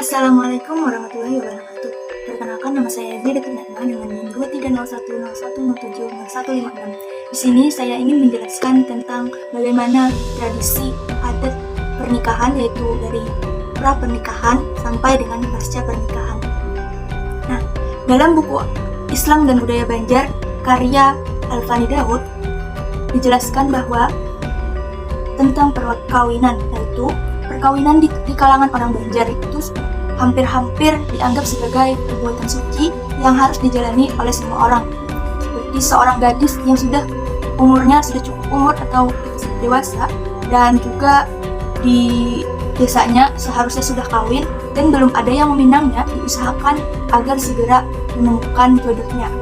Assalamualaikum warahmatullahi wabarakatuh. Perkenalkan, nama saya Ezi Detinatma dengan NIM 230101070156. Di sini saya ingin menjelaskan tentang bagaimana tradisi adat pernikahan, yaitu dari pra pernikahan sampai dengan pasca pernikahan. Nah, dalam buku Islam dan Budaya Banjar karya Alfani Daud dijelaskan bahwa tentang perkawinan, yaitu perkawinan di kalangan orang Banjar itu hampir-hampir dianggap sebagai perbuatan suci yang harus dijalani oleh semua orang. Seperti seorang gadis yang umurnya sudah cukup umur atau dewasa, dan juga di desanya seharusnya sudah kawin dan belum ada yang meminangnya, diusahakan agar segera menemukan jodohnya.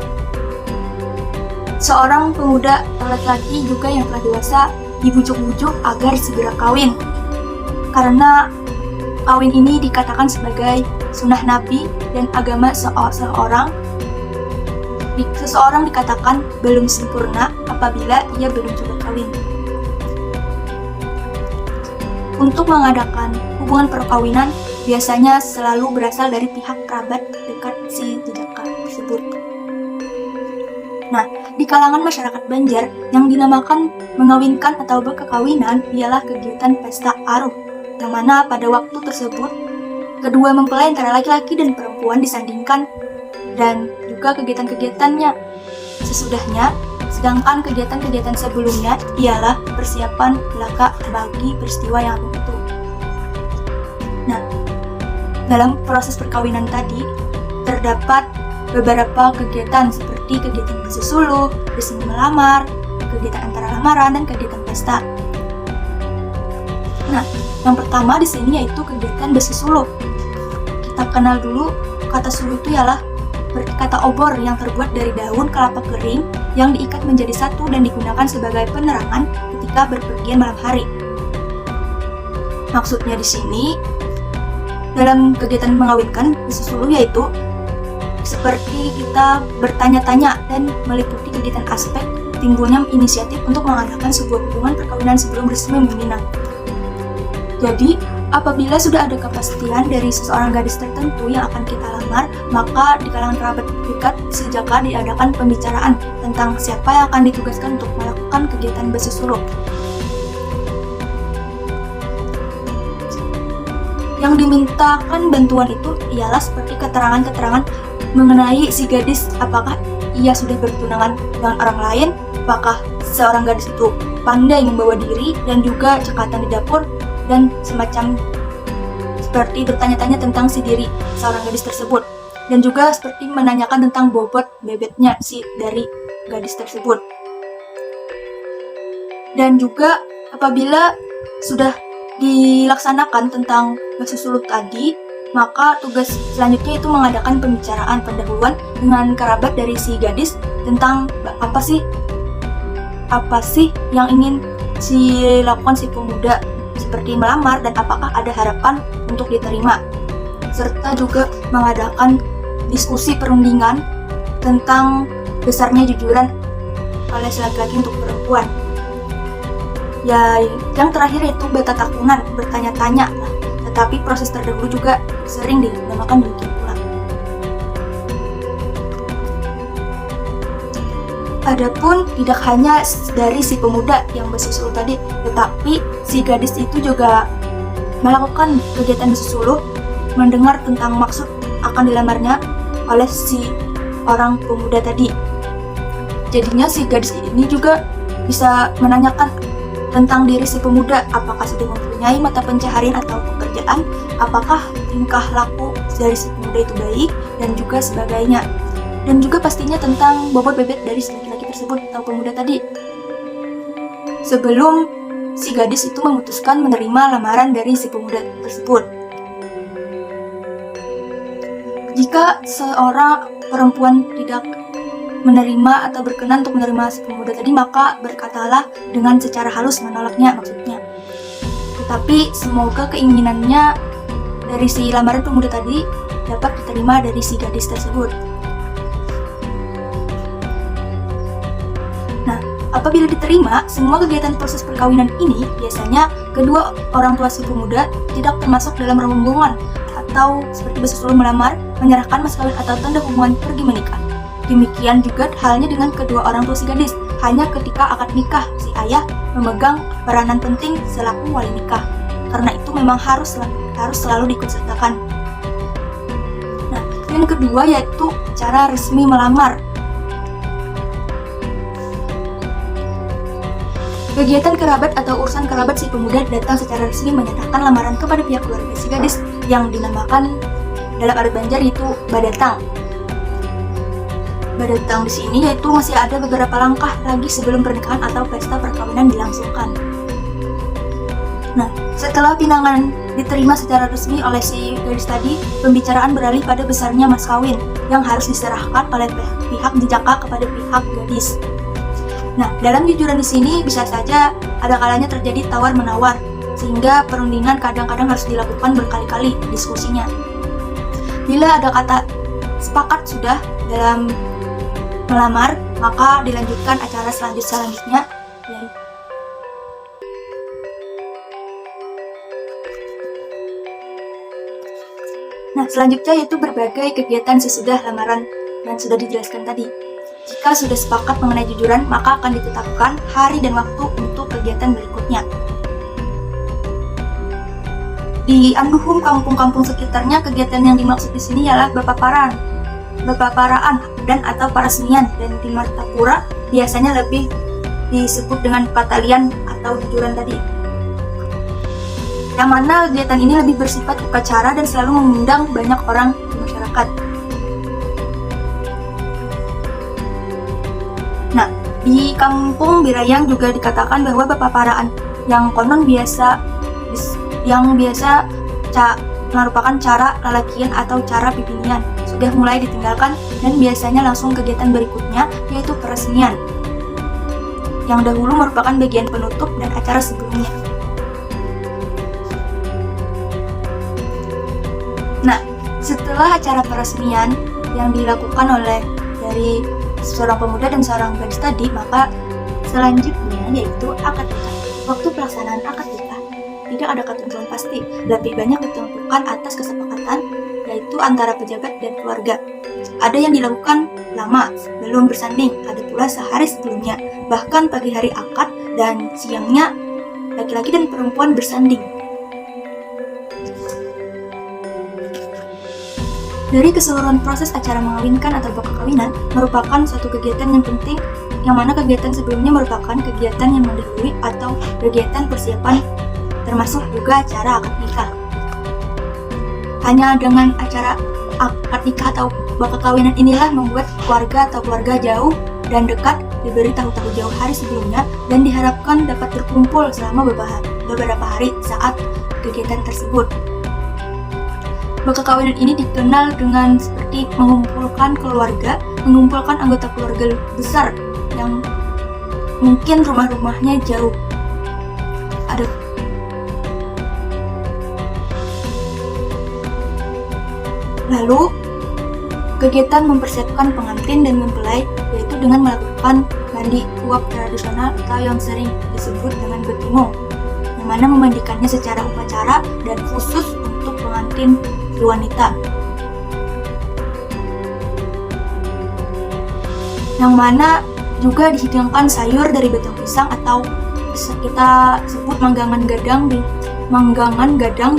Seorang pemuda atau laki-laki juga yang telah dewasa dibujuk-bujuk agar segera kawin, karena kawin ini dikatakan sebagai sunnah Nabi dan agama seseorang dikatakan belum sempurna apabila ia belum juga kawin. Untuk mengadakan hubungan perkawinan biasanya selalu berasal dari pihak kerabat dekat si jejaka tersebut. Nah, di kalangan masyarakat Banjar yang dinamakan mengawinkan atau berkekawinan ialah kegiatan pesta aruh, yang mana pada waktu tersebut kedua mempelai antara laki-laki dan perempuan disandingkan dan juga kegiatan-kegiatannya sesudahnya, sedangkan kegiatan-kegiatan sebelumnya ialah persiapan belaka bagi peristiwa yang agung itu. Nah, dalam proses perkawinan tadi terdapat beberapa kegiatan seperti kegiatan bersusuluh, resmi melamar, kegiatan antara lamaran, dan kegiatan pesta. Nah, yang pertama di sini yaitu kegiatan bersisuluh. Kita kenal dulu, kata suluh itu ialah kata obor yang terbuat dari daun kelapa kering yang diikat menjadi satu dan digunakan sebagai penerangan ketika berpergian malam hari. Maksudnya di sini dalam kegiatan mengawinkan bersisuluh yaitu seperti kita bertanya-tanya dan meliputi kegiatan aspek timbulnya inisiatif untuk mengadakan sebuah hubungan perkawinan sebelum resmi meminang. Jadi, apabila sudah ada kepastian dari seseorang gadis tertentu yang akan kita lamar, maka di kalangan kerabat dekat sejaka diadakan pembicaraan tentang siapa yang akan ditugaskan untuk melakukan kegiatan bersisuluh. Yang dimintakan bantuan itu ialah seperti keterangan-keterangan mengenai si gadis, apakah ia sudah bertunangan dengan orang lain, apakah seorang gadis itu pandai membawa diri, dan juga cekatan di dapur, dan semacam seperti bertanya-tanya tentang si diri seorang gadis tersebut, dan juga seperti menanyakan tentang bobot bebetnya si dari gadis tersebut. Dan juga apabila sudah dilaksanakan tentang bersisuluh tadi, maka tugas selanjutnya itu mengadakan pembicaraan pendahuluan dengan kerabat dari si gadis tentang apa sih yang ingin lakukan si pemuda, seperti melamar dan apakah ada harapan untuk diterima, serta juga mengadakan diskusi perundingan tentang besarnya jujuran oleh si laki-laki untuk perempuan. Ya, yang terakhir itu betatakunan, bertanya-tanya lah, tetapi proses terdahulu juga sering dinamakan demikian pula. Adapun tidak hanya dari si pemuda yang bersisuluh tadi, tetapi si gadis itu juga melakukan kegiatan bersisuluh, mendengar tentang maksud akan dilamarnya oleh si orang pemuda tadi. Jadinya si gadis ini juga bisa menanyakan tentang diri si pemuda, apakah sudah mempunyai mata pencaharian atau pekerjaan, apakah tingkah laku dari si pemuda itu baik, dan juga sebagainya. Dan juga pastinya tentang bobot bebet dari si laki-laki tersebut atau pemuda tadi, sebelum si gadis itu memutuskan menerima lamaran dari si pemuda tersebut. Jika seorang perempuan tidak menerima atau berkenan untuk menerima si pemuda tadi, maka berkatalah dengan secara halus menolaknya maksudnya. Tetapi semoga keinginannya dari si lamaran pemuda tadi dapat diterima dari si gadis tersebut. Apabila diterima, semua kegiatan proses perkawinan ini biasanya kedua orang tua si pemuda tidak termasuk dalam rombongan atau seperti bahasa Solo melamar, menyerahkan mas kawin atau tanda hubungan pergi menikah. Demikian juga halnya dengan kedua orang tua si gadis. Hanya ketika akad nikah, si ayah memegang peranan penting selaku wali nikah. Karena itu memang harus selalu diikutsertakan. Nah, yang kedua yaitu cara resmi melamar. Kegiatan kerabat atau urusan kerabat si pemuda datang secara resmi menyatakan lamaran kepada pihak keluarga si gadis yang dinamakan dalam adat Banjar yaitu badatang. Badatang di sini yaitu masih ada beberapa langkah lagi sebelum pernikahan atau pesta perkawinan dilangsungkan. Nah, setelah pinangan diterima secara resmi oleh si gadis tadi, pembicaraan beralih pada besarnya mas kawin yang harus diserahkan oleh pihak jejaka kepada pihak gadis. Nah, dalam jujuran di sini bisa saja ada kalanya terjadi tawar-menawar, sehingga perundingan kadang-kadang harus dilakukan berkali-kali diskusinya. Bila ada kata sepakat sudah dalam melamar, maka dilanjutkan acara selanjutnya. Nah, selanjutnya yaitu berbagai kegiatan sesudah lamaran dan sudah dijelaskan tadi. Jika sudah sepakat mengenai jujuran, maka akan ditetapkan hari dan waktu untuk kegiatan berikutnya. Di Anduhum kampung-kampung sekitarnya, kegiatan yang dimaksud di sini ialah bepaparan dan atau parasmian, dan di Martapura biasanya lebih disebut dengan patalian atau jujuran tadi. Yang mana kegiatan ini lebih bersifat upacara dan selalu mengundang banyak orang di masyarakat. Nah, di kampung Birayang juga dikatakan bahwa bepaparaan yang konon biasa merupakan cara lalakian atau cara pipinian sudah mulai ditinggalkan dan biasanya langsung kegiatan berikutnya yaitu peresmian yang dahulu merupakan bagian penutup dan acara sebelumnya. Nah, setelah acara peresmian yang dilakukan oleh dari seorang pemuda dan seorang gadis tadi, maka selanjutnya yaitu akad nikah. Waktu pelaksanaan akad nikah tidak ada ketentuan pasti, lebih banyak ditentukan atas kesepakatan yaitu antara pejabat dan keluarga. Ada yang dilakukan lama belum bersanding, ada pula sehari sebelumnya, bahkan pagi hari akad dan siangnya laki-laki dan perempuan bersanding. Dari keseluruhan proses acara mengawinkan atau perkawinan merupakan suatu kegiatan yang penting, yang mana kegiatan sebelumnya merupakan kegiatan yang mendahului atau kegiatan persiapan, termasuk juga acara akad nikah. Hanya dengan acara akad nikah atau perkawinan inilah membuat keluarga atau keluarga jauh dan dekat diberi tahu-tahu jauh hari sebelumnya dan diharapkan dapat berkumpul selama beberapa hari saat kegiatan tersebut. Perkawinan ini dikenal dengan seperti mengumpulkan keluarga, mengumpulkan anggota keluarga besar yang mungkin rumah-rumahnya jauh. Lalu, kegiatan mempersiapkan pengantin dan mempelai yaitu dengan melakukan mandi uap tradisional atau yang sering disebut dengan betimung, yang mana memandikannya secara upacara dan khusus untuk pengantin wanita, yang mana juga dihidangkan sayur dari batang pisang atau kita sebut manggangan gadang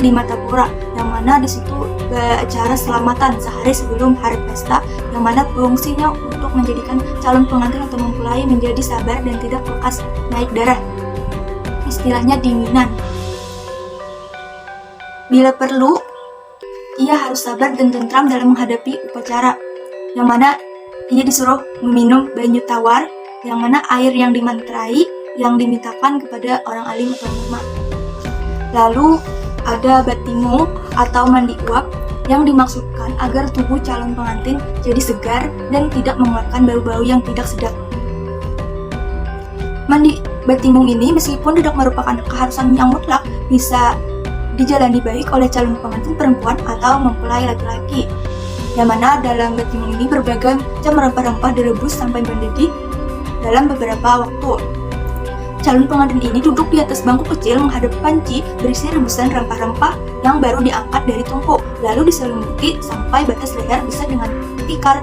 di Martapura, yang mana di situ acara selamatan sehari sebelum hari pesta, yang mana fungsinya untuk menjadikan calon pengantin atau mempelai menjadi sabar dan tidak lekas naik darah, istilahnya dinginan. Bila perlu, ia harus sabar dan tentram dalam menghadapi upacara, yang mana ia disuruh meminum banyu tawar, yang mana air yang dimantrai yang dimintakan kepada orang alim atau ulama. Lalu ada batimung atau mandi uap yang dimaksudkan agar tubuh calon pengantin jadi segar dan tidak mengeluarkan bau-bau yang tidak sedap. Mandi batimung ini meskipun tidak merupakan keharusan yang mutlak, bisa dijalani baik oleh calon pengantin perempuan atau mempelai laki-laki, yang mana dalam batimung ini berbagai macam rempah-rempah direbus sampai mendidih dalam beberapa waktu. calon pengantin ini duduk di atas bangku kecil menghadap panci berisi rebusan rempah-rempah yang baru diangkat dari tungku, lalu diselimuti sampai batas leher bisa dengan tikar.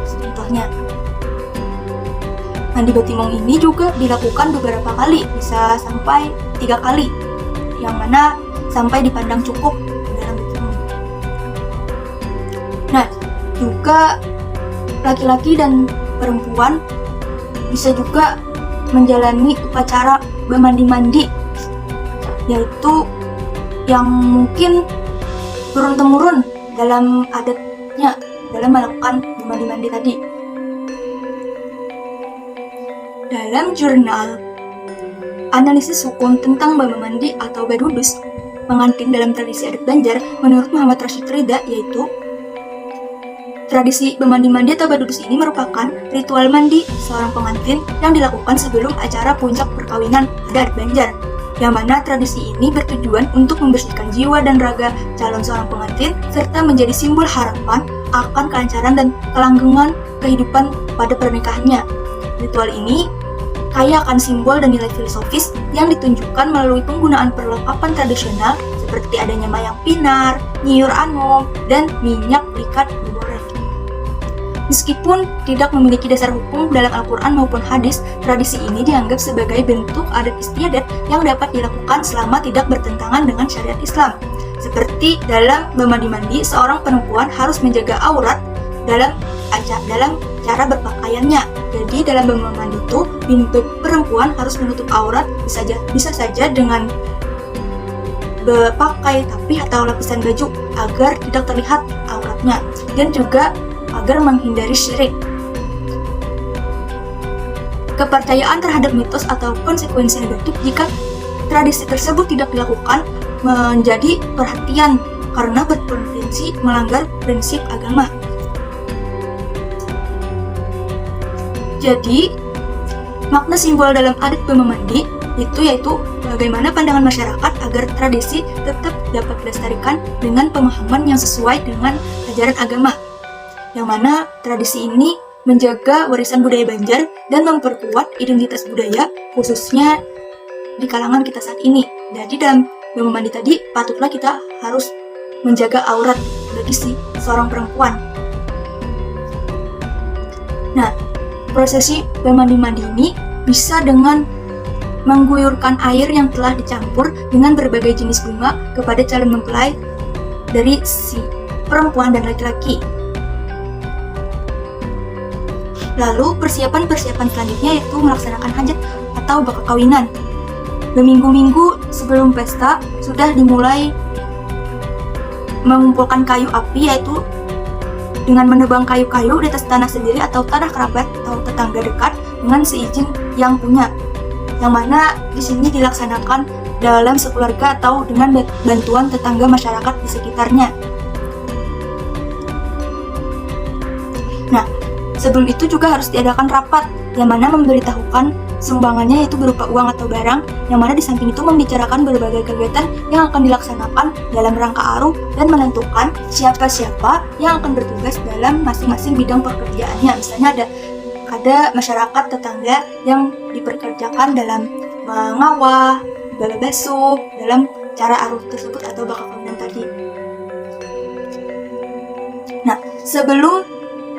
Contohnya, mandi batimong ini juga dilakukan beberapa kali, bisa sampai 3 kali, yang mana sampai dipandang cukup dalam batimong. Nah, juga laki-laki dan perempuan bisa juga menjalani upacara bermandi-mandi, yaitu yang mungkin turun-temurun dalam adatnya dalam melakukan bermandi-mandi tadi. Dalam jurnal analisis hukum tentang mandi atau badudus pengantin dalam tradisi adat Banjar, menurut Muhammad Rashid Ridha, yaitu tradisi bermandi-mandi atau badudus ini merupakan ritual mandi seorang pengantin yang dilakukan sebelum acara puncak perkawinan pada adat Banjar, yang mana tradisi ini bertujuan untuk membersihkan jiwa dan raga calon seorang pengantin serta menjadi simbol harapan akan kelancaran dan kelanggengan kehidupan pada pernikahannya. Ritual ini kaya akan simbol dan nilai filosofis yang ditunjukkan melalui penggunaan perlengkapan tradisional seperti adanya mayang pinar, nyiur anom, dan minyak berikat digoreng. Meskipun tidak memiliki dasar hukum dalam Al-Quran maupun hadis, tradisi ini dianggap sebagai bentuk adat istiadat yang dapat dilakukan selama tidak bertentangan dengan syariat Islam. Seperti dalam bermandi-mandi, seorang perempuan harus menjaga aurat dalam cara berpakaiannya. Jadi dalam bermandi itu, perempuan harus menutup aurat, bisa saja dengan berpakai tapi atau lapisan baju agar tidak terlihat auratnya, dan juga agar menghindari syirik. Kepercayaan terhadap mitos atau konsekuensi negatif jika tradisi tersebut tidak dilakukan menjadi perhatian karena berpotensi melanggar prinsip agama. Jadi, makna simbol dalam adat bermandi yaitu bagaimana pandangan masyarakat agar tradisi tetap dapat dilestarikan dengan pemahaman yang sesuai dengan ajaran agama, yang mana tradisi ini menjaga warisan budaya Banjar dan memperkuat identitas budaya khususnya di kalangan kita saat ini. Jadi dalam bermandi tadi patutlah kita harus menjaga aurat bagi seorang perempuan. Nah, prosesi bermandi-mandi ini bisa dengan mengguyurkan air yang telah dicampur dengan berbagai jenis bunga kepada calon mempelai dari si perempuan dan laki-laki. Lalu persiapan-persiapan selanjutnya yaitu melaksanakan hajat atau bakal kawinan. Berminggu-minggu sebelum pesta sudah dimulai mengumpulkan kayu api, yaitu dengan menebang kayu-kayu di atas tanah sendiri atau tanah kerabat atau tetangga dekat dengan seizin yang punya. Yang mana di sini dilaksanakan dalam sekeluarga atau dengan bantuan tetangga masyarakat di sekitarnya. Nah, sebelum itu juga harus diadakan rapat yang mana memberitahukan sumbangannya, yaitu berupa uang atau barang, yang mana di samping itu membicarakan berbagai kegiatan yang akan dilaksanakan dalam rangka aruh dan menentukan siapa-siapa yang akan bertugas dalam masing-masing bidang pekerjaannya. Misalnya ada masyarakat tetangga yang diperkerjakan dalam mengawah, bala basuh dalam cara aruh tersebut atau bakal kawinan tadi. Nah,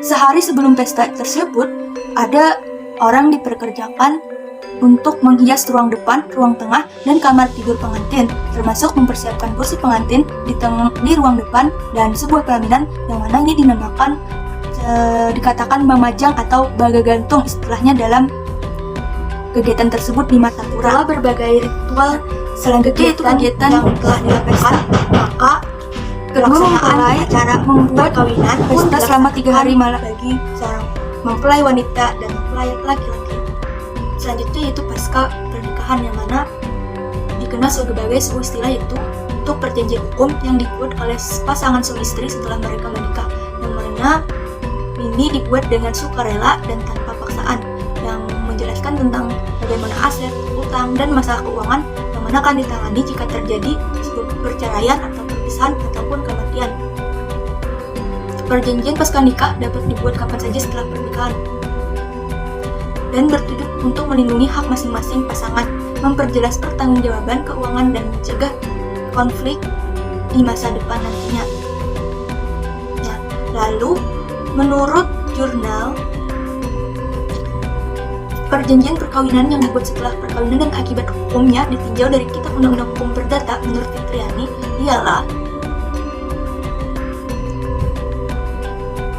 sehari sebelum pesta tersebut, ada orang diperkerjakan untuk menghias ruang depan, ruang tengah, dan kamar tidur pengantin, termasuk mempersiapkan kursi pengantin di ruang depan dan sebuah pelaminan, yang mana ini dinamakan dikatakan memajang atau baga gantung istilahnya dalam kegiatan tersebut di Martapura. Setelah berbagai ritual selanjutnya yaitu kegiatan yang telah dilakukan, maka kedua mempelai acara membuat kawinan pesta selama 3 hari malam bagi seorang mempelai wanita dan mempelai laki-laki. Selanjutnya yaitu pasca pernikahan, yang mana dikenal sebagai sebuah istilah yaitu untuk perjanjian hukum yang dibuat oleh pasangan suami istri setelah mereka menikah, yang mana ini dibuat dengan sukarela dan tanpa paksaan, yang menjelaskan tentang bagaimana aset, utang, dan masalah keuangan yang mana akan ditangani jika terjadi sebuah perceraian atau perpisahan ataupun kematian. Perjanjian pasca nikah dapat dibuat kapan saja setelah pernikahan dan bertujuan untuk melindungi hak masing-masing pasangan, memperjelas pertanggungjawaban keuangan dan mencegah konflik di masa depan nantinya. Nah, lalu menurut jurnal perjanjian perkawinan yang dibuat setelah perkawinan dan akibat hukumnya ditinjau dari Kitab Undang-Undang Hukum Perdata menurut Fitriani ialah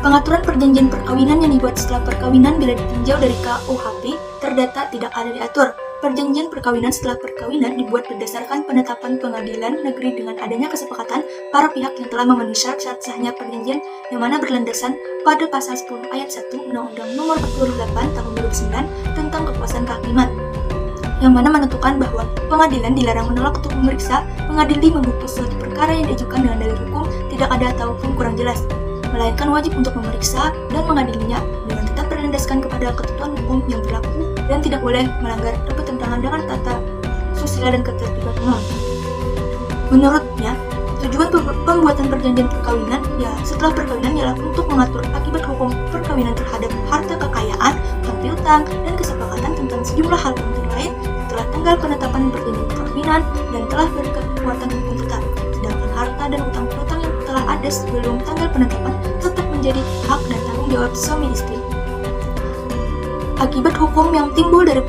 pengaturan perjanjian perkawinan yang dibuat setelah perkawinan bila ditinjau dari KUHP terdata tidak ada diatur. Perjanjian perkawinan setelah perkawinan dibuat berdasarkan penetapan pengadilan negeri dengan adanya kesepakatan para pihak yang telah memenuhi syarat sahnya perjanjian yang mana berlandasan pada pasal 10 ayat 1 Undang-Undang Nomor 48 Tahun 2009 tentang kekuasaan kehakiman, yang mana menentukan bahwa pengadilan dilarang menolak untuk memeriksa, mengadili, memutus suatu perkara yang diajukan dengan dalil hukum tidak ada ataupun kurang jelas, melainkan wajib untuk memeriksa dan mengadilinya dengan tetap berlandaskan kepada ketentuan hukum yang berlaku dan tidak boleh melanggar atau bertentangan dengan tata susila dan ketertiban umum. Menurutnya, tujuan pembuatan perjanjian perkawinan setelah perkawinan ialah untuk mengatur akibat hukum perkawinan terhadap harta kekayaan, hak piutang, dan kesepakatan tentang sejumlah hal penting lain setelah tanggal penetapan perjanjian perkawinan dan telah berkekuatan hukum tetap. Sedangkan harta dan utang piutang yang telah ada sebelum tanggal penetapan tetap menjadi hak dan tanggung jawab suami istri. Akibat hukum yang timbul dari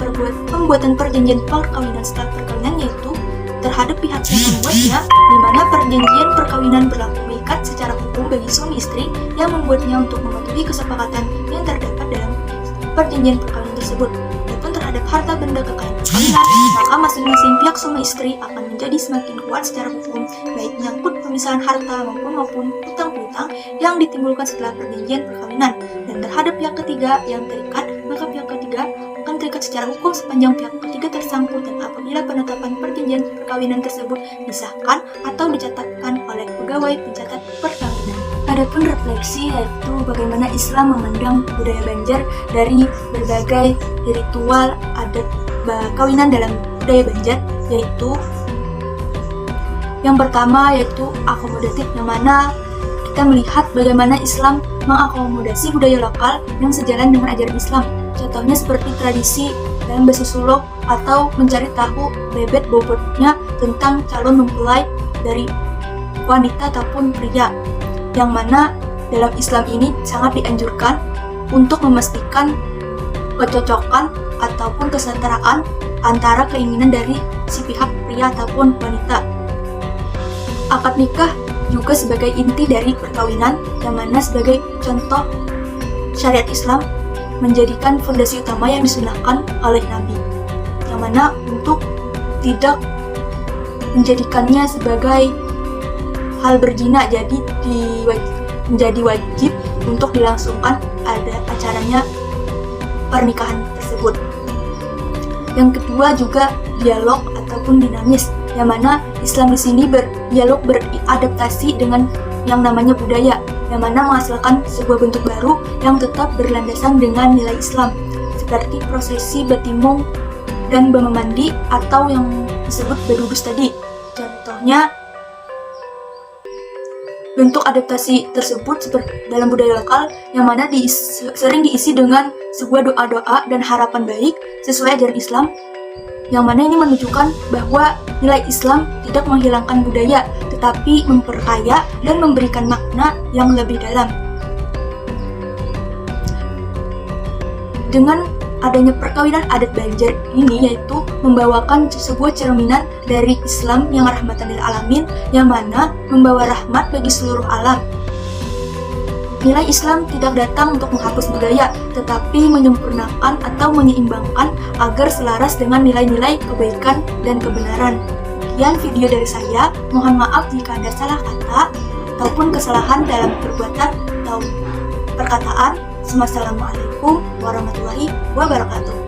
pembuatan perjanjian perkawinan setelah perkawinan yaitu terhadap pihak yang membuatnya, di mana perjanjian perkawinan berlaku mengikat secara hukum bagi suami istri yang membuatnya untuk mematuhi kesepakatan yang terdapat dalam perjanjian perkawinan tersebut. Adapun terhadap harta benda kekayaan perkawinan, maka masing-masing pihak suami istri akan menjadi semakin kuat secara hukum, baik menyangkut pemisahan harta maupun utang piutang yang ditimbulkan setelah perjanjian perkawinan. Dan terhadap pihak ketiga yang terikat, maka pihak ketiga akan terikat secara hukum sepanjang pihak ketiga tersangkut dan apabila penetapan perjanjian perkawinan tersebut disahkan atau dicatatkan oleh pegawai pencatat perkawinan. Adapun refleksi yaitu bagaimana Islam memandang budaya Banjar dari berbagai ritual adat kawinan dalam budaya Banjar, yaitu yang pertama yaitu akomodatif, yang mana kita melihat bagaimana Islam mengakomodasi budaya lokal yang sejalan dengan ajaran Islam. Contohnya seperti tradisi dalam bersusuluk atau mencari tahu bebet bobotnya tentang calon mempelai dari wanita ataupun pria, yang mana dalam Islam ini sangat dianjurkan untuk memastikan kecocokan ataupun kesetaraan antara keinginan dari si pihak pria ataupun wanita. Akad nikah juga sebagai inti dari perkawinan, yang mana sebagai contoh syariat Islam menjadikan fondasi utama yang disunahkan oleh Nabi, yang mana untuk tidak menjadikannya sebagai hal berzina, jadi menjadi wajib untuk dilangsungkan ada acaranya pernikahan tersebut. Yang kedua juga dialog ataupun dinamis, yang mana Islam di sini berdialog beradaptasi dengan yang namanya budaya, yang mana menghasilkan sebuah bentuk baru yang tetap berlandasan dengan nilai Islam, seperti prosesi bertimung dan bermandi atau yang disebut berdudus tadi. Contohnya, bentuk adaptasi tersebut seperti dalam budaya lokal yang mana sering diisi dengan sebuah doa-doa dan harapan baik sesuai ajaran Islam, yang mana ini menunjukkan bahwa nilai Islam tidak menghilangkan budaya, tetapi memperkaya dan memberikan makna yang lebih dalam. Dengan adanya perkawinan adat Banjar ini, yaitu membawakan sebuah cerminan dari Islam yang rahmatan lil alamin, yang mana membawa rahmat bagi seluruh alam. Nilai Islam tidak datang untuk menghapus budaya, tetapi menyempurnakan atau menyeimbangkan agar selaras dengan nilai-nilai kebaikan dan kebenaran. Sekian video dari saya, mohon maaf jika ada salah kata ataupun kesalahan dalam perbuatan atau perkataan. Wassalamualaikum warahmatullahi wabarakatuh.